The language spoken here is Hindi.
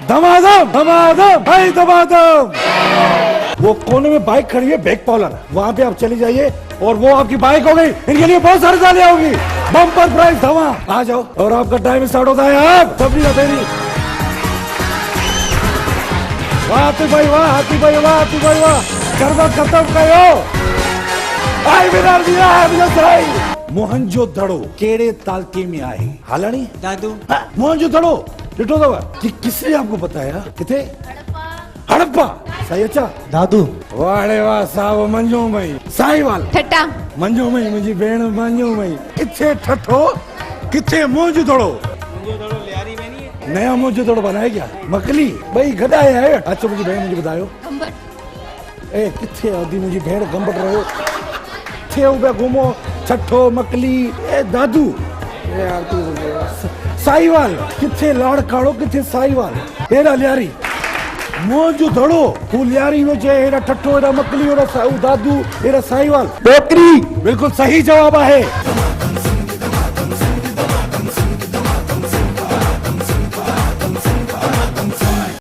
धमाधम धमाधम भाई धमाधम। वो कोने में बाइक खड़ी है बैक पॉलर, वहाँ पे आप चली जाइए और वो आपकी बाइक हो गई। इनके लिए बहुत सारी तालियां होगी। बम्पर प्राइस धमा। आ जाओ और आपका टाइम स्टार्ट होता है अब। तबली ना तेरी। वाह हाथी भाई वाह, हाथी भाई वाह, हाथी भाई वाह। शरबत खत्म करो। आई विनर दिया है मुझे सही। मोहनजोदड़ो केड़े तालके में आए हालानी दादू मोहनजोदड़ो लिटो दवा कि किसने आपको बताया किथे हड़प्पा सही। अच्छा दादू वाड़े वाह साहब मंजो मई साईवाल ठट्टा मंजो मई मुंहिंजी भेण मंजो मई किथे ठठो किथे मोहनजोदड़ो नया मोहनजोदड़ो बनाया क्या मकली भाई गॾाया है। अच्छा मुंहिंजी भेण मुझे बतायो ए किथे आदि मुंहिंजी भेण गंबट रहो थे उबे घुमो छठो मकली ए दादू ए यार तू साईवाल किथे लाड़ काड़ो किथे साईवाल एड़ा लियारी मोहनजोदड़ो तू लियारी में जे एड़ा ठठो एड़ा मकली एड़ा दादू एड़ा साईवाल बकरी बिल्कुल सही जवाब है।